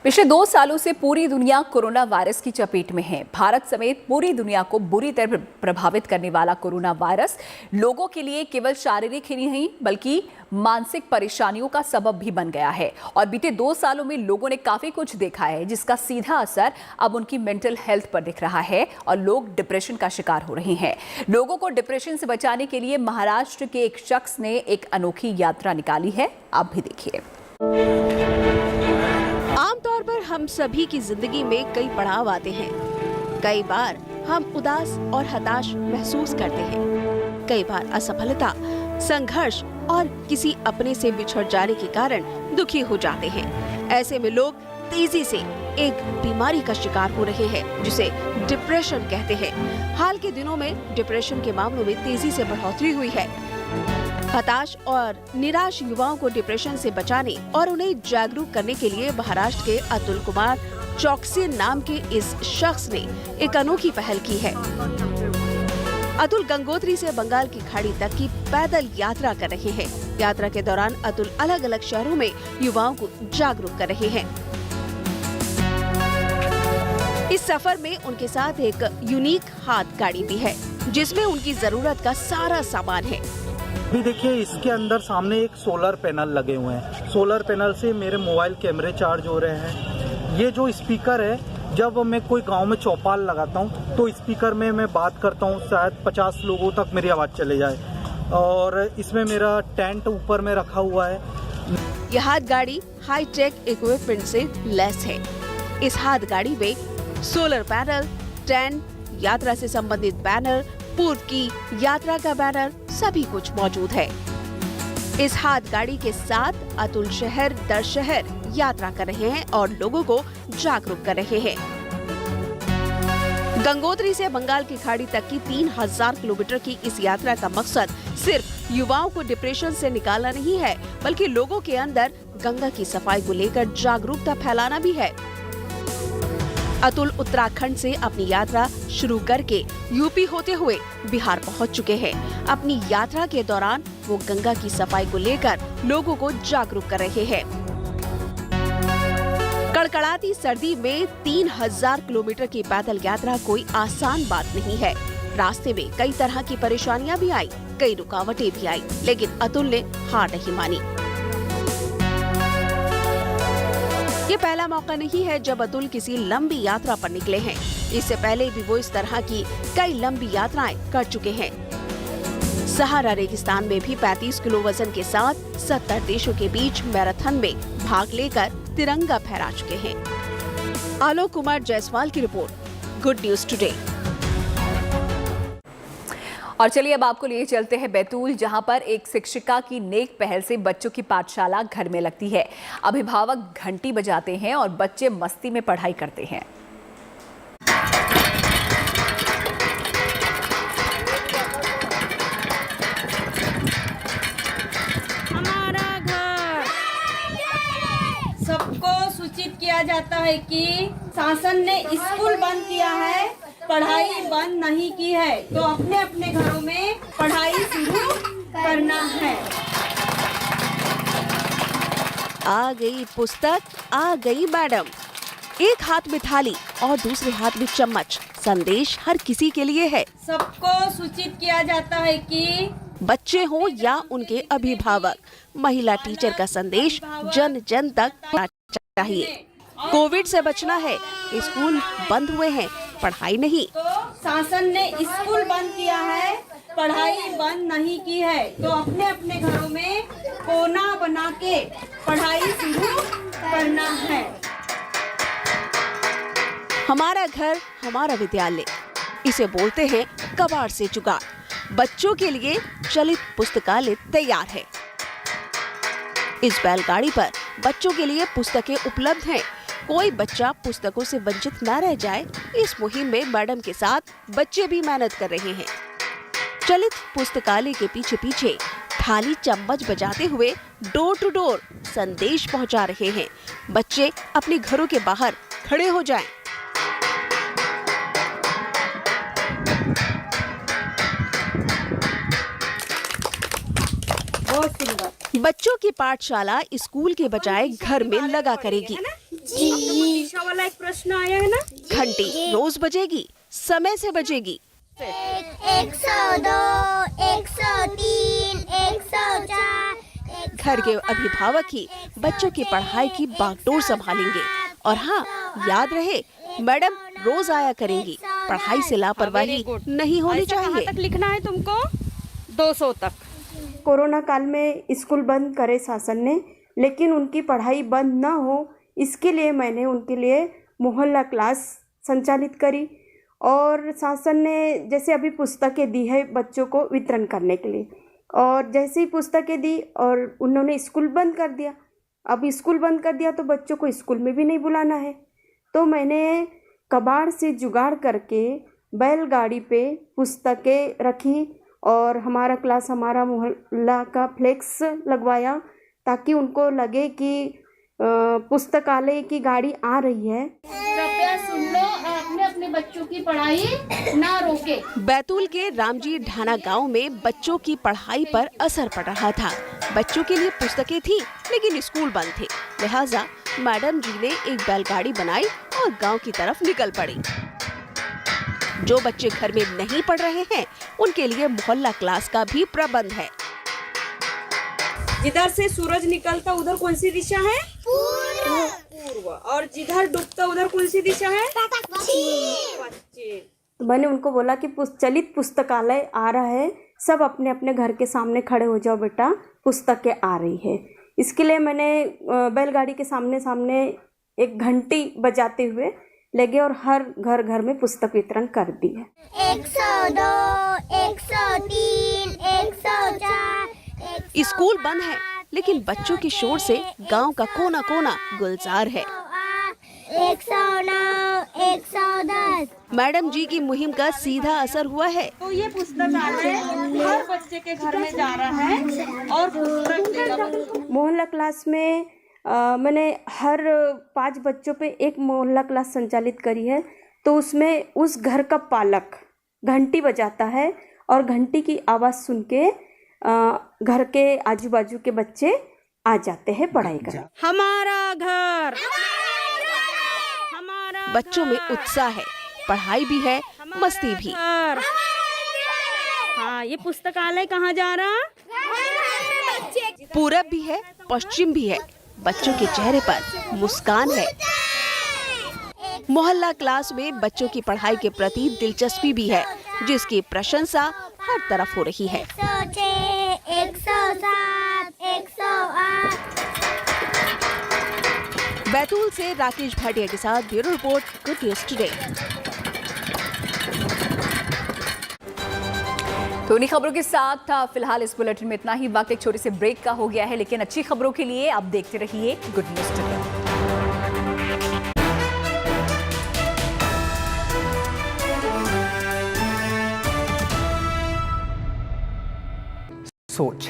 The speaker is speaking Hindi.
पिछले 2 सालों से पूरी दुनिया कोरोना वायरस की चपेट में है। भारत समेत पूरी दुनिया को बुरी तरह प्रभावित करने वाला कोरोना वायरस लोगों के लिए केवल शारीरिक ही नहीं बल्कि मानसिक परेशानियों का सबब भी बन गया है। और बीते 2 सालों में लोगों ने काफी कुछ देखा है, जिसका सीधा असर अब उनकी मेंटल हेल्थ पर दिख रहा है और लोग डिप्रेशन का शिकार हो रहे हैं। लोगों को डिप्रेशन से बचाने के लिए महाराष्ट्र के एक शख्स ने एक अनोखी यात्रा निकाली है। आप भी देखिए। आमतौर पर हम सभी की जिंदगी में कई पड़ाव आते हैं। कई बार हम उदास और हताश महसूस करते हैं। कई बार असफलता, संघर्ष और किसी अपने से बिछड़ जाने के कारण दुखी हो जाते हैं। ऐसे में लोग तेजी से एक बीमारी का शिकार हो रहे हैं, जिसे डिप्रेशन कहते हैं। हाल के दिनों में डिप्रेशन के मामलों में तेजी से बढ़ोतरी हुई है। हताश और निराश युवाओं को डिप्रेशन से बचाने और उन्हें जागरूक करने के लिए महाराष्ट्र के अतुल कुमार चौकसी नाम के इस शख्स ने एक अनोखी पहल की है। अतुल गंगोत्री से बंगाल की खाड़ी तक की पैदल यात्रा कर रहे हैं। यात्रा के दौरान अतुल अलग अलग शहरों में युवाओं को जागरूक कर रहे हैं। इस सफर में उनके साथ एक यूनिक हाथ गाड़ी भी है, जिसमें उनकी जरूरत का सारा सामान है। अभी देखिए, इसके अंदर सामने एक सोलर पैनल लगे हुए हैं। सोलर पैनल से मेरे मोबाइल कैमरे चार्ज हो रहे हैं। ये जो स्पीकर है, जब मैं कोई गांव में चौपाल लगाता हूं तो स्पीकर में मैं बात करता हूं, शायद 50 लोगों तक मेरी आवाज़ चले जाए। और इसमें मेरा टेंट ऊपर में रखा हुआ है। यह हाथ गाड़ी हाईटेक इक्विपमेंट से लैस है। इस हाथ गाड़ी में सोलर पैनल, टेंट, यात्रा से संबंधित बैनर, पूर्व की यात्रा का बैनर, सभी कुछ मौजूद है। इस हाथ गाड़ी के साथ अतुल शहर दर शहर यात्रा कर रहे हैं और लोगों को जागरूक कर रहे हैं। गंगोत्री से बंगाल की खाड़ी तक की 3000 किलोमीटर की इस यात्रा का मकसद सिर्फ युवाओं को डिप्रेशन से निकालना नहीं है, बल्कि लोगों के अंदर गंगा की सफाई को लेकर जागरूकता फैलाना भी है। अतुल उत्तराखंड से अपनी यात्रा शुरू करके यूपी होते हुए बिहार पहुंच चुके हैं। अपनी यात्रा के दौरान वो गंगा की सफाई को लेकर लोगों को जागरूक कर रहे हैं। कड़कड़ाती सर्दी में 3000 किलोमीटर की पैदल यात्रा कोई आसान बात नहीं है। रास्ते में कई तरह की परेशानियां भी आई, कई रुकावटें भी आई, लेकिन अतुल ने हार नहीं मानी। ये पहला मौका नहीं है जब अतुल किसी लंबी यात्रा पर निकले हैं। इससे पहले भी वो इस तरह की कई लंबी यात्राएं कर चुके हैं। सहारा रेगिस्तान में भी 35 किलो वजन के साथ 70 देशों के बीच मैराथन में भाग लेकर तिरंगा फहरा चुके हैं। आलोक कुमार जायसवाल की रिपोर्ट, गुड न्यूज टुडे। और चलिए अब आपको लिए चलते हैं बैतूल, जहां पर एक शिक्षिका की नेक पहल से बच्चों की पाठशाला घर में लगती है। अभिभावक घंटी बजाते हैं और बच्चे मस्ती में पढ़ाई करते हैं। हमारा घर सबको सूचित किया जाता है कि शासन ने स्कूल बंद किया है, पढ़ाई बंद नहीं की है, तो अपने अपने घरों में पढ़ाई शुरू करना है। आ गई पुस्तक, आ गई मैडम। एक हाथ में थाली और दूसरे हाथ में चम्मच। संदेश हर किसी के लिए है। सबको सूचित किया जाता है कि बच्चे हों या उनके अभिभावक, महिला टीचर का संदेश जन जन तक पहुंचना चाहिए। कोविड से बचना है, स्कूल बंद हुए हैं, पढ़ाई नहीं। तो शासन ने स्कूल बंद किया है, पढ़ाई बंद नहीं की है, तो अपने अपने घरों में कोना बना के पढ़ाई शुरू करना है। हमारा घर हमारा विद्यालय, इसे बोलते हैं कबाड़ से जुगाड़। बच्चों के लिए चलित पुस्तकालय तैयार है। इस बैलगाड़ी पर बच्चों के लिए पुस्तकें उपलब्ध हैं। कोई बच्चा पुस्तकों से वंचित न रह जाए, इस मुहिम में मैडम के साथ बच्चे भी मेहनत कर रहे हैं। चलित पुस्तकालय के पीछे पीछे थाली चम्मच बजाते हुए डोर टू डोर संदेश पहुंचा रहे हैं। बच्चे अपने घरों के बाहर खड़े हो जाएं। बहुत सुंदर। बच्चों की पाठशाला स्कूल के बजाय घर में लगा करेगी। ईशा वाला एक प्रश्न आया है ना। घंटी रोज बजेगी, समय से बजेगी। 102, 103, 104। घर के अभिभावक ही बच्चों की पढ़ाई की बागडोर संभालेंगे। और हाँ, याद रहे, मैडम रोज आया करेंगी। पढ़ाई से लापरवाही नहीं होनी चाहिए। तक लिखना है तुमको 200 तक। कोरोना काल में स्कूल बंद करे शासन ने, लेकिन उनकी पढ़ाई बंद ना हो इसके लिए मैंने उनके लिए मोहल्ला क्लास संचालित करी। और शासन ने जैसे अभी पुस्तकें दी है बच्चों को वितरण करने के लिए, और जैसे ही पुस्तकें दी और उन्होंने स्कूल बंद कर दिया। अब स्कूल बंद कर दिया तो बच्चों को स्कूल में भी नहीं बुलाना है। तो मैंने कबाड़ से जुगाड़ करके बैलगाड़ी पे पुस्तकें रखी और हमारा क्लास, हमारा मोहल्ला का फ्लेक्स लगवाया ताकि उनको लगे कि पुस्तकालय की गाड़ी आ रही है। कृपया सुन लो और अपने अपने बच्चों की पढ़ाई ना रोके। बैतूल के रामजी ढाना गांव में बच्चों की पढ़ाई पर असर पड़ रहा था। बच्चों के लिए पुस्तकें थी लेकिन स्कूल बंद थे, लिहाजा मैडम जी ने एक बैलगाड़ी बनाई और गांव की तरफ निकल पड़ी। जो बच्चे घर में नहीं पढ़ रहे हैं उनके लिए मोहल्ला क्लास का भी प्रबंध है। जिधर से सूरज निकलता उधर कौन सी दिशा है? पूर्व। और जिधर डूबता उधर कौन सी दिशा है? पश्चिम। तो मैंने उनको बोला कि चलित पुस्तकालय आ रहा है, सब अपने अपने घर के सामने खड़े हो जाओ बेटा, पुस्तकें आ रही है। इसके लिए मैंने बैलगाड़ी के सामने सामने एक घंटी बजाते हुए लगे और हर घर घर में पुस्तक वितरण कर दी है। 102, 103, 104। स्कूल बंद है लेकिन बच्चों की शोर से गांव का कोना कोना गुलजार है। 109, 110। मैडम जी की मुहिम का सीधा असर हुआ है। तो ये पुस्तकालय हर बच्चे के घर में जा रहा है और पुस्तक देगा। मोहल्ला क्लास में मैंने हर 5 बच्चों पे एक मोहल्ला क्लास संचालित करी है। तो उसमें उस घर का पालक घंटी बजाता है और घंटी की आवाज़ सुन के घर के आजू बाजू के बच्चे आ जाते हैं पढ़ाई करने। हमारा घर, हमारा बच्चों में उत्साह है, पढ़ाई भी है, मस्ती भी। घर। हाँ, ये पुस्तकालय कहाँ जा रहा? पूरब भी है, पश्चिम भी है, बच्चों के चेहरे पर मुस्कान है। मोहल्ला क्लास में बच्चों की पढ़ाई के प्रति दिलचस्पी भी है, जिसकी प्रशंसा हर तरफ हो रही है। 106, 107, 108। बैतूल से राकेश भाटिया के साथ bureau report, good news today. तो उन्हीं खबरों के साथ फिलहाल इस बुलेटिन में इतना ही। वक्त एक छोटे से ब्रेक का हो गया है, लेकिन अच्छी खबरों के लिए आप देखते रहिए गुड न्यूज टुडे। सोच